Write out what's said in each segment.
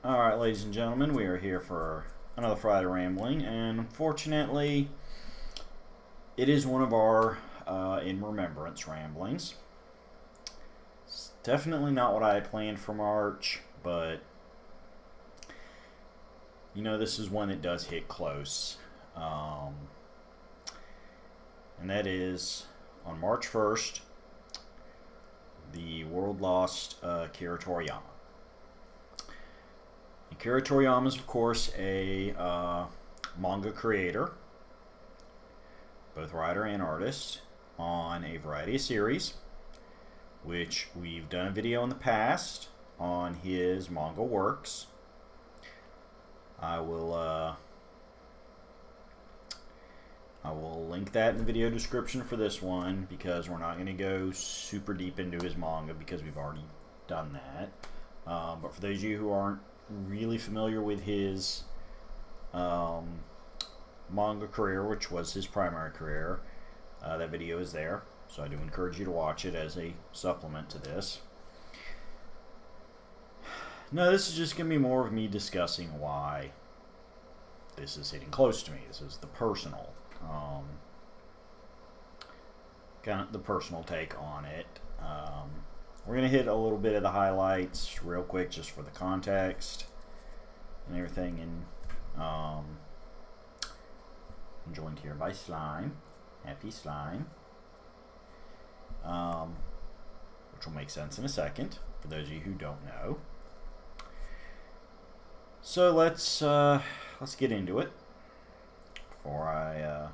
Alright, ladies and gentlemen, we are here for another Friday Rambling, and unfortunately, it is one of our In Remembrance ramblings. It's definitely not what I had planned for March, but you know, this is one that does hit close. And that is on March 1st, the world lost Akira Toriyama. Akira Toriyama is, of course, a manga creator, both writer and artist, on a variety of series, which we've done a video in the past on his manga works. I will link that in the video description for this one, because we're not going to go super deep into his manga because we've already done that. But for those of you who aren't really familiar with his manga career, which was his primary career, that video is there, so I do encourage you to watch it as a supplement to this. No, this is just going to be more of me discussing why this is hitting close to me. This is the personal kind of the personal take on it. We're going to hit a little bit of the highlights real quick just for the context and everything. And I'm joined here by Slime. Happy Slime. Which will make sense in a second for those of you who don't know. So let's get into it before I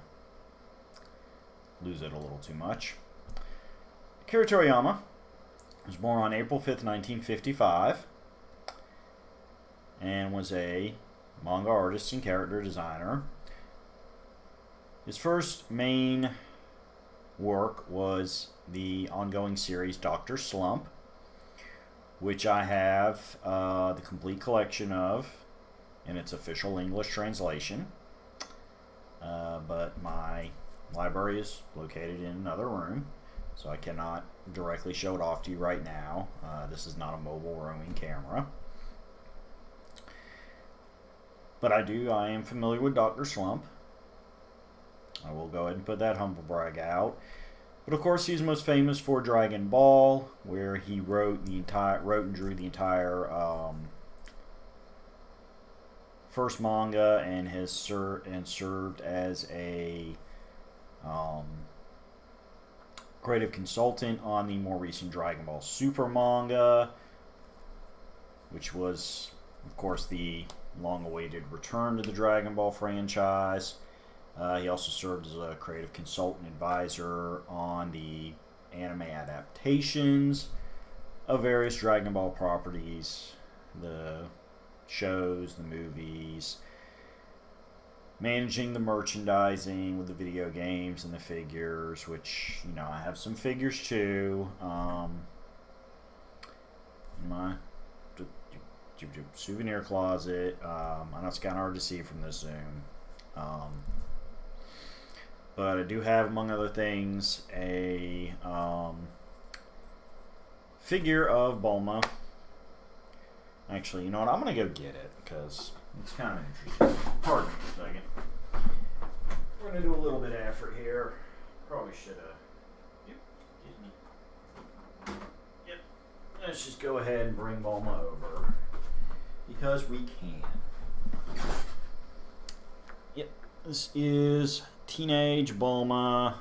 lose it a little too much. Akira Toriyama was born on April 5th, 1955, and was a manga artist and character designer. His first main work was the ongoing series Dr. Slump, which I have the complete collection of in its official English translation. But my library is located in another room, so I cannot directly show it off to you right now. This is not a mobile roaming camera. But I am familiar with Dr. Slump. I will go ahead and put that humble brag out. But of course, he's most famous for Dragon Ball, where he wrote and drew the entire first manga, and has served as a creative consultant on the more recent Dragon Ball Super manga, which was, of course, the long-awaited return to the Dragon Ball franchise. He also served as a creative consultant advisor on the anime adaptations of various Dragon Ball properties, the shows, the movies, managing the merchandising with the video games and the figures, which, you know, I have some figures too. In my souvenir closet. I know it's kind of hard to see from this Zoom. But I do have, among other things, a figure of Bulma. Actually, you know what? I'm going to go get it because it's kind of interesting. Pardon me for a second. We're going to do a little bit of effort here. Probably should have. Yep. Excuse me. Yep. Let's just go ahead and bring Bulma over, because we can. Yep. This is teenage Bulma,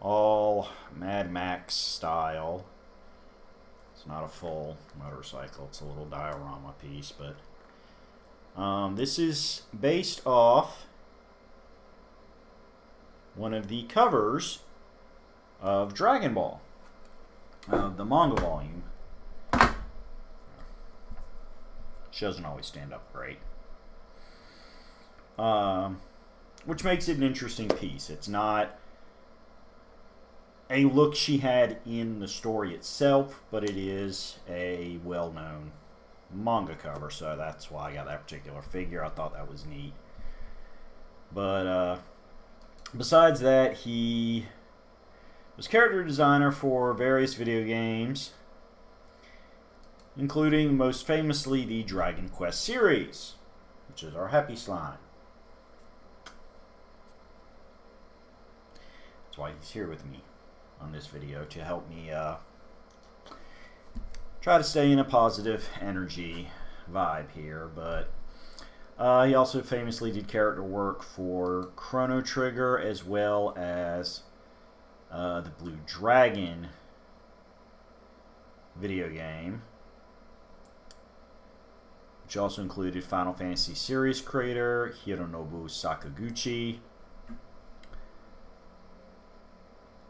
all Mad Max style. It's not a full motorcycle, it's a little diorama piece, but this is based off one of the covers of Dragon Ball, the manga volume. She doesn't always stand up great. Which makes it an interesting piece. It's not a look she had in the story itself, but it is a well-known manga cover, so that's why I got that particular figure. I thought that was neat. But besides that, he was character designer for various video games, including most famously the Dragon Quest series, which is our happy slime. That's why he's here with me on this video, to help me try to stay in a positive energy vibe here. But he also famously did character work for Chrono Trigger, as well as the Blue Dragon video game, which also included Final Fantasy series creator Hironobu Sakaguchi.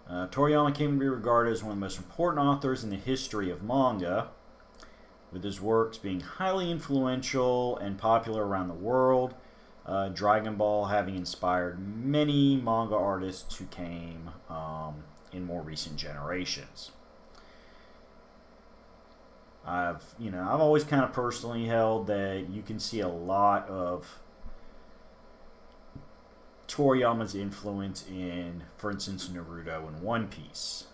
Toriyama came to be regarded as one of the most important authors in the history of manga, with his works being highly influential and popular around the world, Dragon Ball having inspired many manga artists who came in more recent generations. I've always kind of personally held that you can see a lot of Toriyama's influence in, for instance, Naruto and One Piece.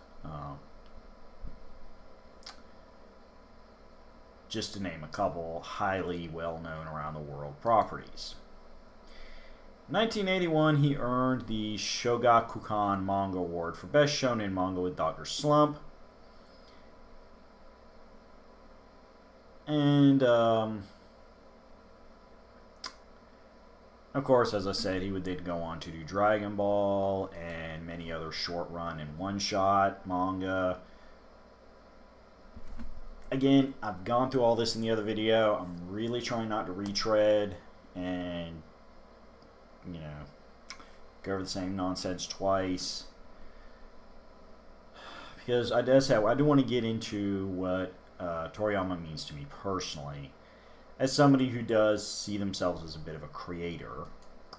Just to name a couple highly well-known around the world properties. In 1981, he earned the Shogakukan Manga Award for Best Shonen Manga with Dr. Slump. And, of course, as I said, he would then go on to do Dragon Ball and many other short-run and one-shot manga. Again, I've gone through all this in the other video. I'm really trying not to retread and, go over the same nonsense twice. Because I do want to get into what Toriyama means to me personally, as somebody who does see themselves as a bit of a creator,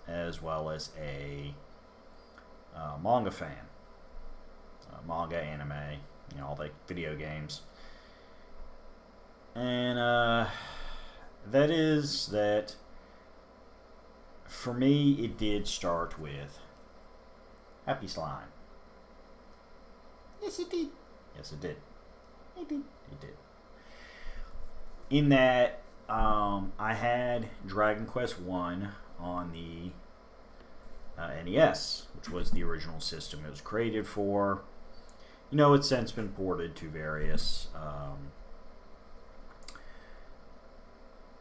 as well as a manga fan. Manga, anime, all the video games. And that is that, for me, it did start with Happy Slime. Yes, it did. Yes, it did. It did. It did. In that, I had Dragon Quest I on the NES, which was the original system it was created for. It's since been ported to various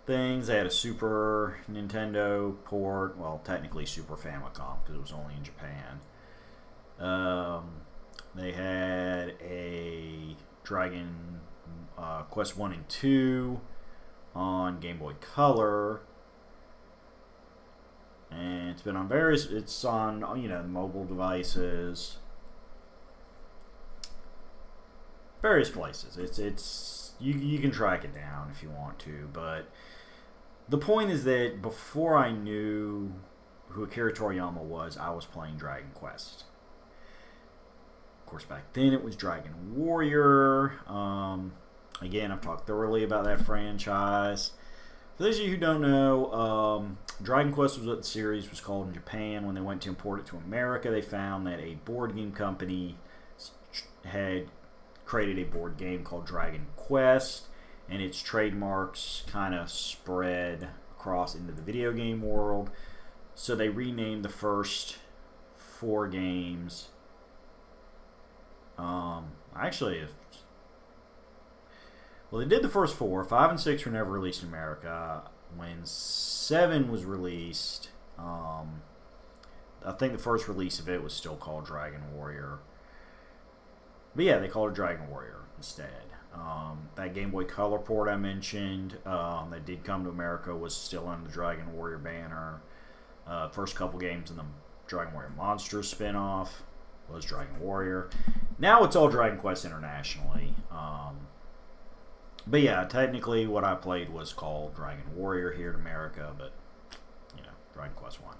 things. They had a Super Nintendo port, well, technically Super Famicom, because it was only in Japan. They had a Dragon Quest 1 and 2 on Game Boy Color, and it's been on mobile devices, various places. You can track it down if you want to, but the point is that before I knew who Akira Toriyama was, I was playing Dragon Quest. Of course, back then it was Dragon Warrior. Again, I've talked thoroughly about that franchise. For those of you who don't know, Dragon Quest was what the series was called in Japan. When they went to import it to America, they found that a board game company had created a board game called Dragon Quest, and its trademarks kind of spread across into the video game world. So they renamed the first 4 games. They did the first 4. 5 and 6 were never released in America. When 7 was released, I think the first release of it was still called Dragon Warrior. But yeah, they called it Dragon Warrior instead. That Game Boy Color port I mentioned that did come to America was still under the Dragon Warrior banner. First couple games in the Dragon Warrior Monsters spinoff was Dragon Warrior. Now it's all Dragon Quest internationally. But yeah, technically what I played was called Dragon Warrior here in America, but Dragon Quest 1.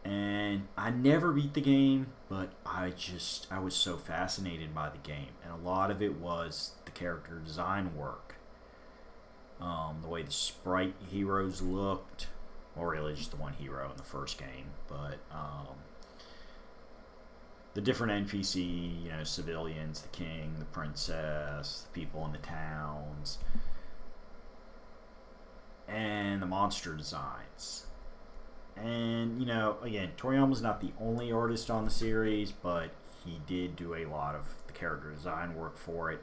And I never beat the game, but I was so fascinated by the game. And a lot of it was the character design work. The way the sprite heroes looked, or really just the one hero in the first game, but the different NPC, you know, civilians, the king, the princess, the people in the towns, and the monster designs. And, you know, again, Toriyama's not the only artist on the series, but he did do a lot of the character design work for it.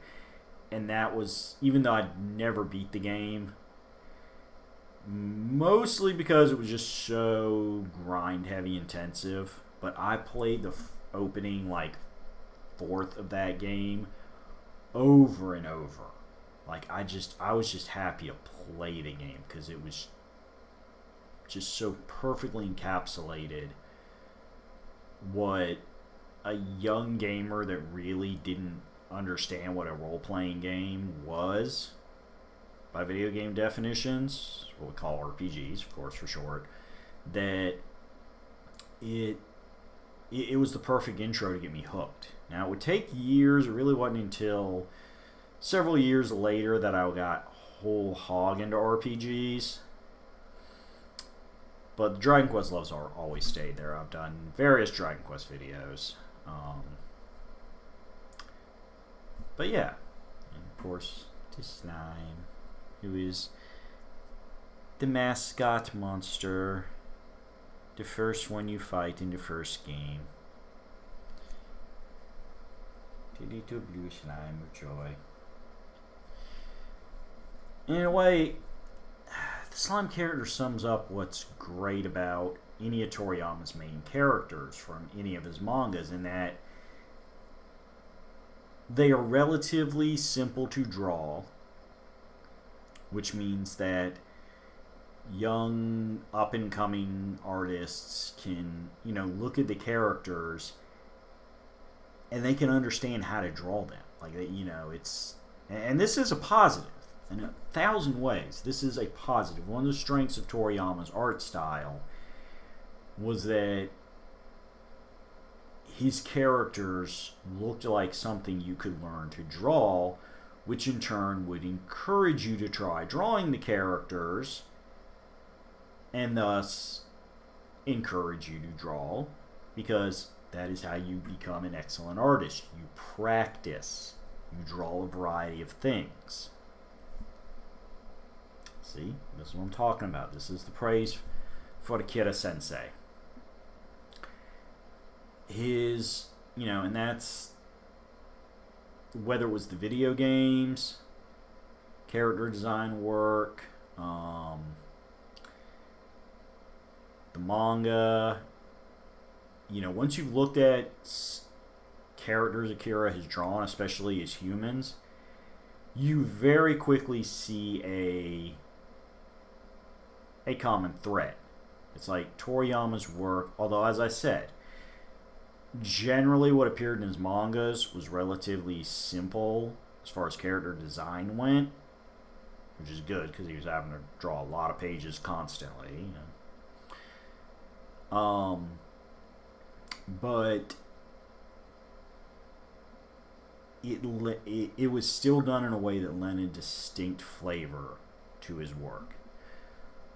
And that was, even though I'd never beat the game, mostly because it was just so grind heavy intensive, but I played the opening, like, fourth of that game over and over. Like, I was just happy to play the game because it was just so perfectly encapsulated what a young gamer that really didn't understand what a role-playing game was by video game definitions, what we call RPGs, of course, for short, that it was the perfect intro to get me hooked. Now, it would take years. It really wasn't until several years later that I got whole hog into RPGs. But the Dragon Quest loves are always stayed there. I've done various Dragon Quest videos. But yeah, and of course, the slime, who is the mascot monster, the first one you fight in the first game. The little blue slime of joy. In a way, the slime character sums up what's great about any of Toriyama's main characters from any of his mangas, in that they are relatively simple to draw, which means that young up-and-coming artists can, you know, look at the characters and they can understand how to draw them. Like, you know, it's, and this is a positive in 1,000 ways. This is a positive. One of the strengths of Toriyama's art style was that his characters looked like something you could learn to draw, which in turn would encourage you to try drawing the characters, and thus encourage you to draw, because that is how you become an excellent artist. You practice. You draw a variety of things. See, this is what I'm talking about. This is the praise for Akira Sensei. His, you know, and that's whether it was the video games, character design work, the manga. You know, once you've looked at characters Akira has drawn, especially as humans, you very quickly see a common thread. It's like Toriyama's work, although, as I said, generally what appeared in his mangas was relatively simple as far as character design went, which is good because he was having to draw a lot of pages constantly, you know. But it was still done in a way that lent a distinct flavor to his work,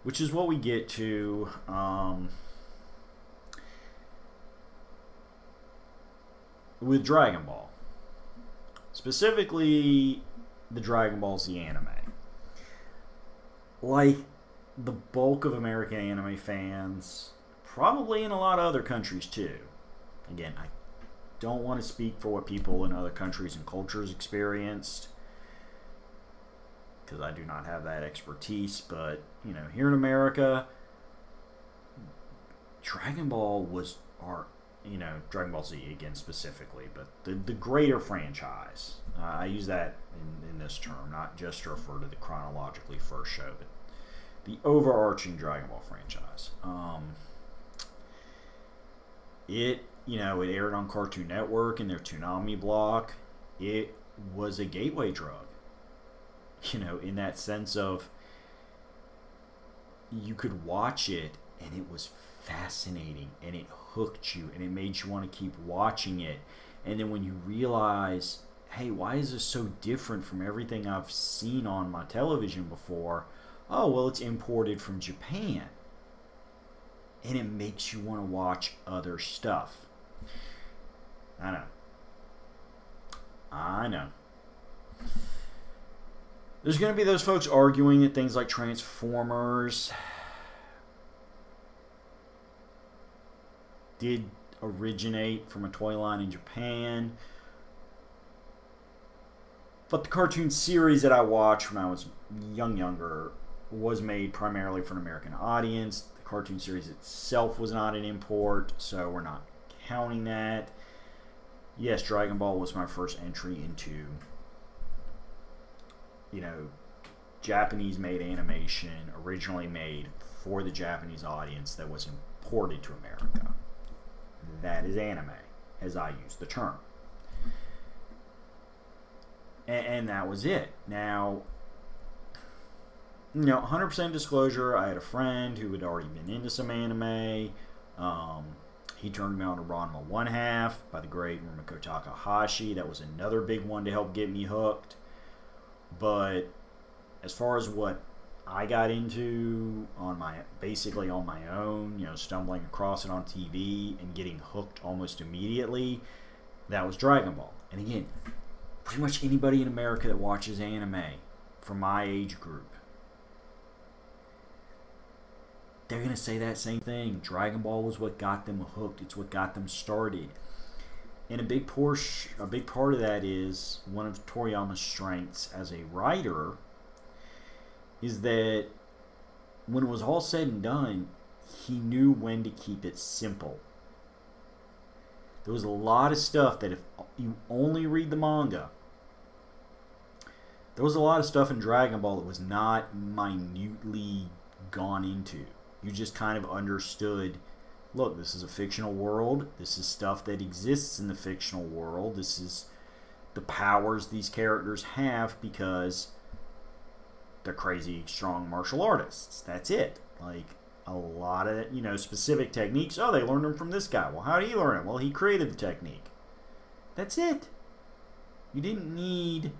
which is what we get to with Dragon Ball. Specifically, the Dragon Ball Z anime. Like the bulk of American anime fans, probably in a lot of other countries too. Again, I don't want to speak for what people in other countries and cultures experienced, because I do not have that expertise, but, you know, here in America, Dragon Ball was Dragon Ball Z again specifically, but the greater franchise. I use that in this term, not just to refer to the chronologically first show, but the overarching Dragon Ball franchise. It aired on Cartoon Network in their Toonami block. It was a gateway drug, in that sense of you could watch it and it was fascinating and it hooked you and it made you want to keep watching it. And then when you realize, hey, why is this so different from everything I've seen on my television before? Oh, well, it's imported from Japan. And it makes you want to watch other stuff. I know. I know. There's going to be those folks arguing that things like Transformers did originate from a toy line in Japan. But the cartoon series that I watched when I was younger was made primarily for an American audience. The cartoon series itself was not an import, so we're not counting that. Yes, Dragon Ball was my first entry into, Japanese-made animation, originally made for the Japanese audience that was imported to America. That is anime, as I use the term. And that was it. Now, 100% disclosure, I had a friend who had already been into some anime. He turned me on to Ranma 1/2 by the great Rumiko Takahashi. That was another big one to help get me hooked. But as far as what I got into basically on my own, stumbling across it on TV and getting hooked almost immediately, that was Dragon Ball. And again, pretty much anybody in America that watches anime from my age group, they're going to say that same thing. Dragon Ball was what got them hooked. It's what got them started. And a big part of that is one of Toriyama's strengths as a writer is that when it was all said and done, he knew when to keep it simple. There was a lot of stuff that if you only read the manga, there was a lot of stuff in Dragon Ball that was not minutely gone into. You just kind of understood, look, this is a fictional world. This is stuff that exists in the fictional world. This is the powers these characters have because they're crazy, strong martial artists. That's it. Like, a lot of, specific techniques. Oh, they learned them from this guy. Well, how did he learn it? Well, he created the technique. That's it. You didn't need,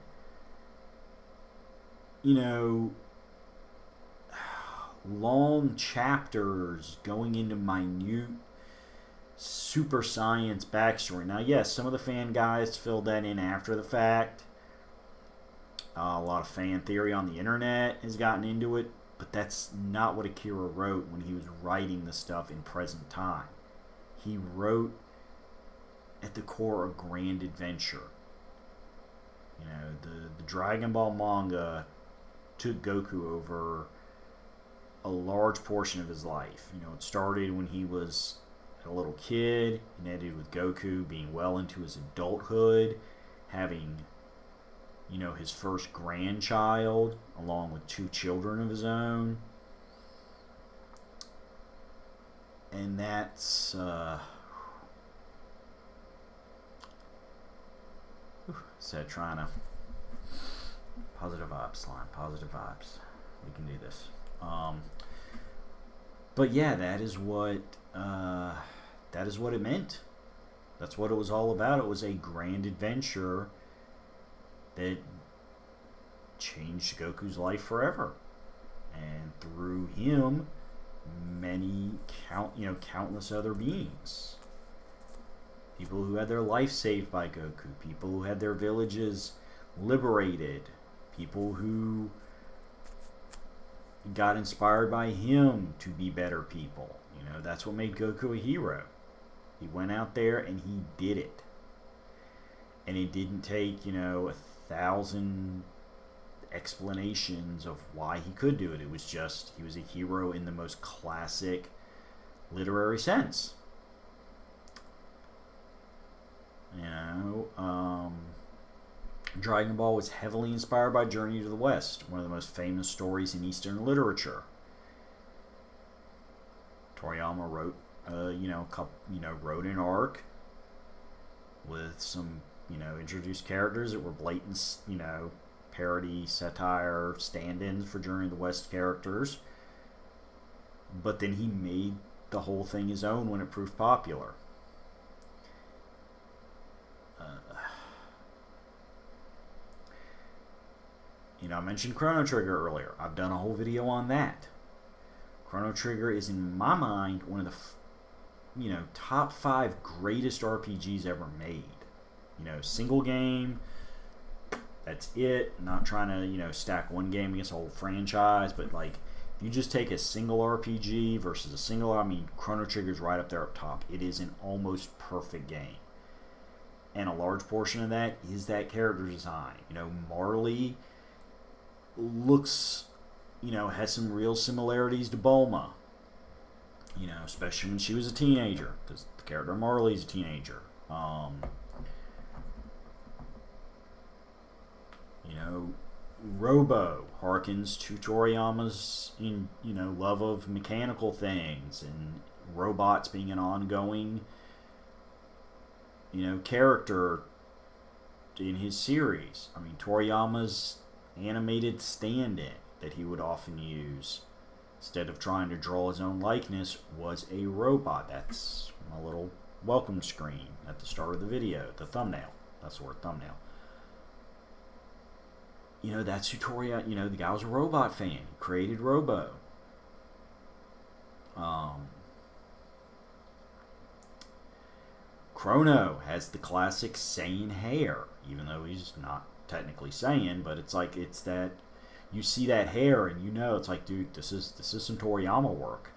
long chapters going into minute super science backstory. Now, yes, some of the fan guys filled that in after the fact. A lot of fan theory on the internet has gotten into it, but that's not what Akira wrote when he was writing the stuff in present time. He wrote at the core a grand adventure. The Dragon Ball manga took Goku over a large portion of his life. It started when he was a little kid and ended with Goku being well into his adulthood, having, his first grandchild along with 2 children of his own. And that's trying to positive vibes, slime, positive vibes. We can do this. But yeah, that is what it meant. That's what it was all about. It was a grand adventure that changed Goku's life forever, and through him, countless other beings. People who had their life saved by Goku. People who had their villages liberated. People who got inspired by him to be better people. That's what made Goku a hero. He went out there and he did it. And it didn't take, 1,000 explanations of why he could do it. It was just, he was a hero in the most classic literary sense. Dragon Ball was heavily inspired by Journey to the West, one of the most famous stories in Eastern literature. Toriyama wrote, wrote an arc with some, introduced characters that were blatant, parody, satire, stand-ins for Journey to the West characters. But then he made the whole thing his own when it proved popular. I mentioned Chrono Trigger earlier. I've done a whole video on that. Chrono Trigger is, in my mind, one of the top 5 greatest RPGs ever made. Single game, that's it. Not trying to, stack one game against a whole franchise, but like, if you just take a single RPG versus a single, Chrono Trigger's right up there up top. It is an almost perfect game. And a large portion of that is that character design. Marley looks, has some real similarities to Bulma. Especially when she was a teenager, because the character Marley's a teenager. Robo harkens to Toriyama's love of mechanical things and robots being an ongoing character in his series. Toriyama's animated stand-in that he would often use instead of trying to draw his own likeness was a robot. That's my little welcome screen at the start of the video, the thumbnail. That's the word, thumbnail. That's who Toriyama, the guy was a robot fan. He created Robo. Chrono has the classic Saiyan hair, even though he's not technically Saiyan, but it's that you see that hair and it's like, dude, this is some Toriyama work.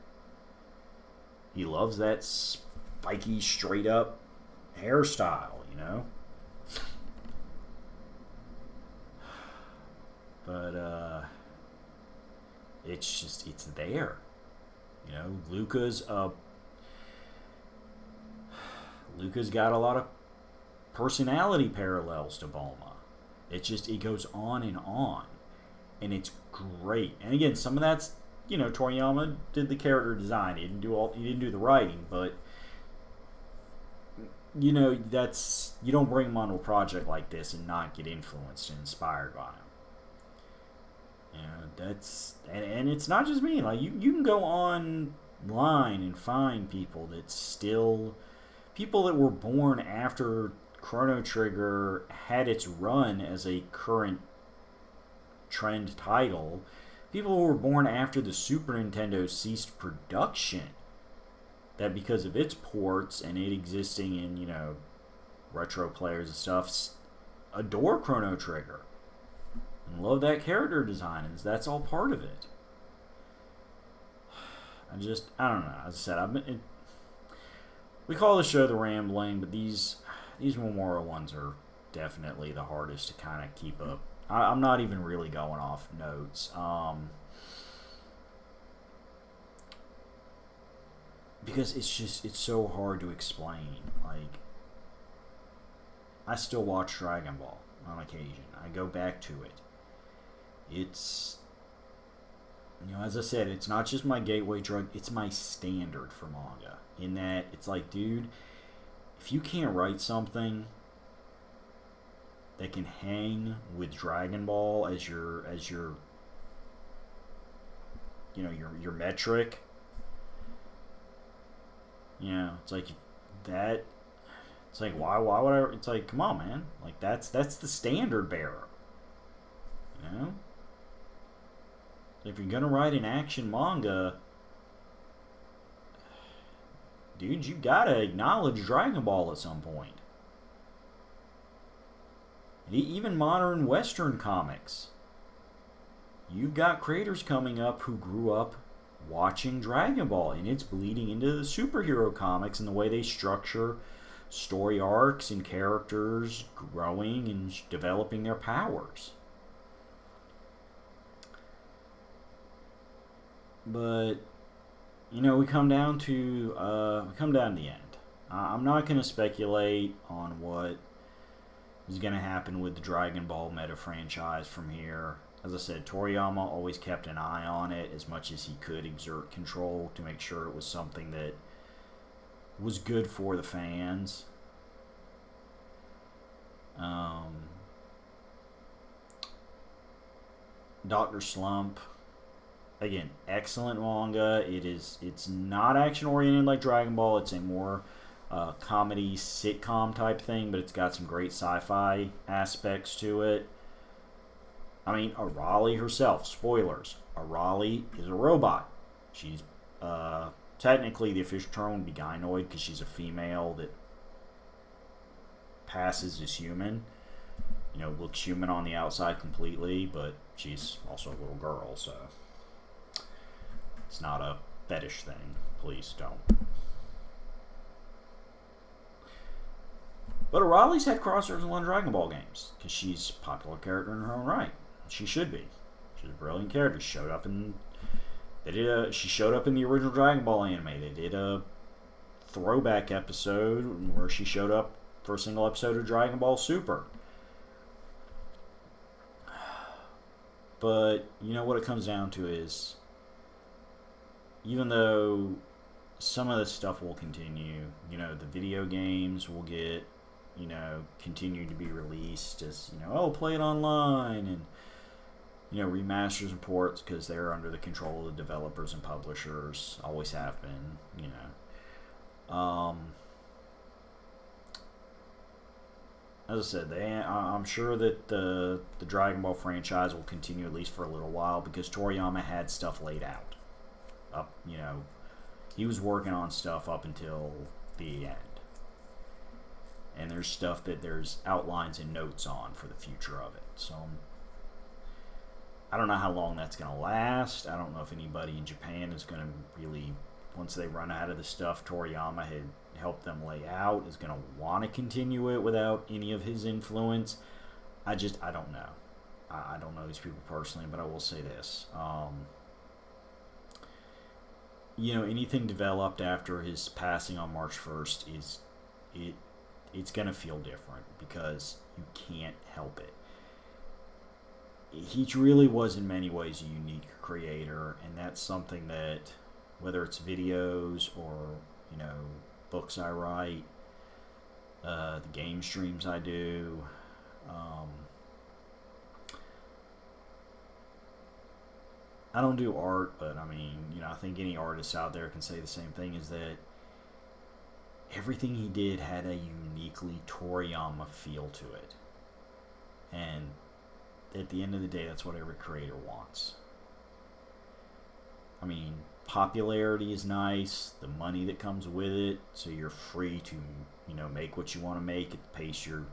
He loves that spiky, straight up hairstyle, But it's there. Luca's got a lot of personality parallels to Bulma. It goes on, and it's great. And again, some of that's Toriyama did the character design. He didn't do the writing, but that's, you don't bring him onto a project like this and not get influenced and inspired by him. That's, and it's not just me. Like, you can go online and find people that were born after Chrono Trigger had its run as a current trend title. People who were born after the Super Nintendo ceased production, that because of its ports and it existing in, retro players and stuff, adore Chrono Trigger and love that character design, and that's all part of it. I don't know. As I said, we call the show The Rambling, but these Memorial ones are definitely the hardest to kind of keep up. I'm not even really going off notes. Because it's so hard to explain. Like, I still watch Dragon Ball on occasion. I go back to it. It's, as I said, it's not just my gateway drug, it's my standard for manga. In that, it's like, dude, if you can't write something that can hang with Dragon Ball as your metric, it's like that. It's like, why would I? It's like, come on, man. Like, that's the standard bearer. If you're gonna write an action manga, dude, you gotta acknowledge Dragon Ball at some point. Even modern Western comics. You've got creators coming up who grew up watching Dragon Ball, and it's bleeding into the superhero comics and the way they structure story arcs and characters growing and developing their powers. But we come down to the end. I'm not going to speculate on what is going to happen with the Dragon Ball meta franchise from here. As I said, Toriyama always kept an eye on it as much as he could exert control to make sure it was something that was good for the fans. Dr. Slump, again, excellent manga. It's not action oriented like Dragon Ball. It's a more comedy sitcom type thing, but it's got some great sci-fi aspects to it. Arali herself, spoilers, Arali is a robot. She's technically the official term would be gynoid because she's a female that passes as human. Looks human on the outside completely, but she's also a little girl, so it's not a fetish thing. Please don't. But Aralee's had crossovers in a lot of Dragon Ball games because she's a popular character in her own right. She should be. She's a brilliant character. She showed up in the original Dragon Ball anime. They did a throwback episode where she showed up for a single episode of Dragon Ball Super. But what it comes down to is, even though some of this stuff will continue, the video games will get, continue to be released as, play it online, and remasters and ports because they're under the control of the developers and publishers, always have been, as I said, I'm sure that the Dragon Ball franchise will continue at least for a little while because Toriyama had stuff laid out. He was working on stuff up until the end. And there's stuff that there's outlines and notes on for the future of it. So I don't know how long that's going to last. I don't know if anybody in Japan is going to really, once they run out of the stuff Toriyama had helped them lay out, is going to want to continue it without any of his influence. I don't know. I don't know these people personally, but I will say this. Anything developed after his passing on March 1st it's going to feel different because you can't help it. He really was in many ways a unique creator, and that's something that, whether it's videos or, books I write, the game streams I do, I don't do art, but I think any artist out there can say the same thing, is that everything he did had a uniquely Toriyama feel to it. And at the end of the day, that's what every creator wants. Popularity is nice, the money that comes with it, so you're free to, make what you want to make at the pace you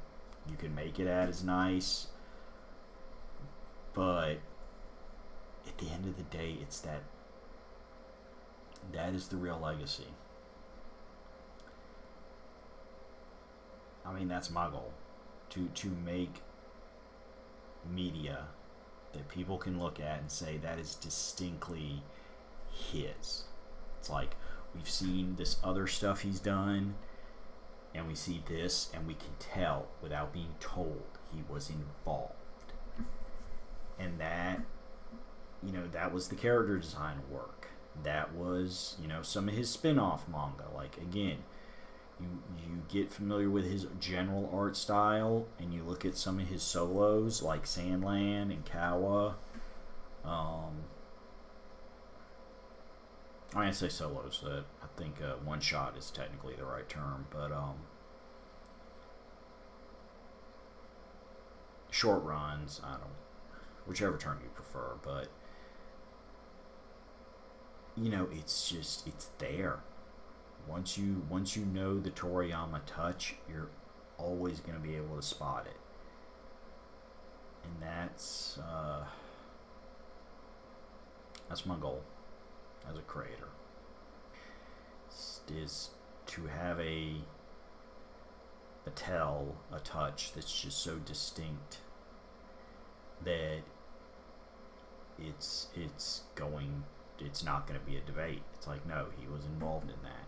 can make it at is nice. But at the end of the day, it's that is the real legacy. That's my goal. To make media that people can look at and say that is distinctly his. It's like, we've seen this other stuff he's done, and we see this, and we can tell without being told he was involved. And that, that was the character design work. That was, some of his spin-off manga. Like, again, you get familiar with his general art style, and you look at some of his solos, like Sandland and Kawa. I say solos. I think one shot is technically the right term, but short runs, whichever term you prefer, but it's there. Once you know the Toriyama touch, you're always going to be able to spot it. And that's my goal as a creator, is to have a touch that's just so distinct that it's not going to be a debate. It's like, no, he was involved in that,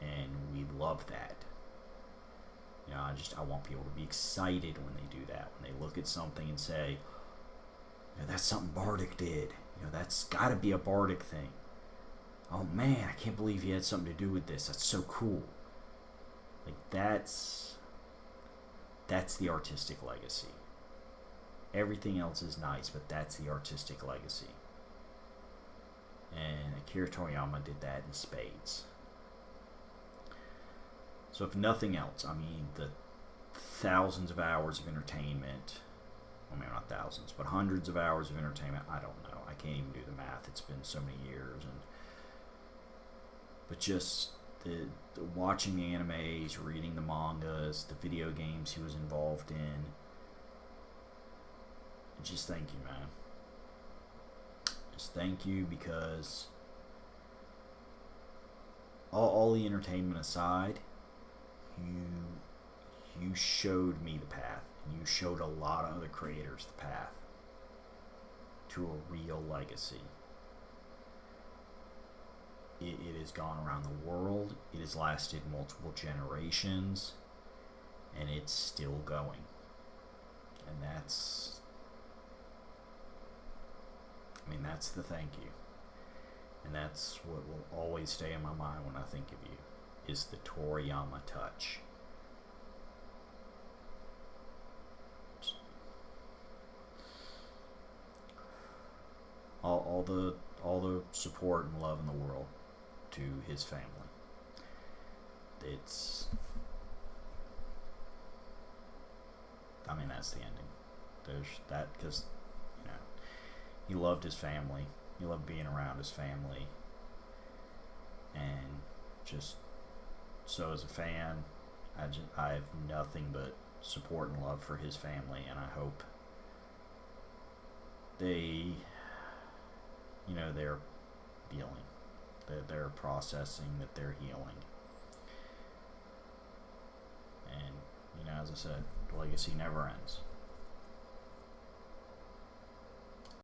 and we love that. I want people to be excited when they do that, when they look at something and say, that's something Bardic did. That's got to be a Bardic thing. Oh man, I can't believe he had something to do with this. That's so cool. Like, that's the artistic legacy. Everything else is nice, but that's the artistic legacy. And Akira Toriyama did that in spades. So if nothing else, the thousands of hours of entertainment, not thousands, but hundreds of hours of entertainment, I don't know. I can't even do the math. It's been so many years. And but just the watching the animes, reading the mangas, the video games he was involved in. Just thank you, man. Just thank you, because all the entertainment aside, you showed me the path. You showed a lot of other creators the path to a real legacy. It has gone around the world. It has lasted multiple generations, and it's still going. And that's the thank you. And that's what will always stay in my mind when I think of you, is the Toriyama touch. All the support and love in the world to his family. That's the ending. There's that, because he loved his family. He loved being around his family. And just, so as a fan, I have nothing but support and love for his family, and I hope they're healing. That they're processing, that they're healing. And, as I said, the legacy never ends.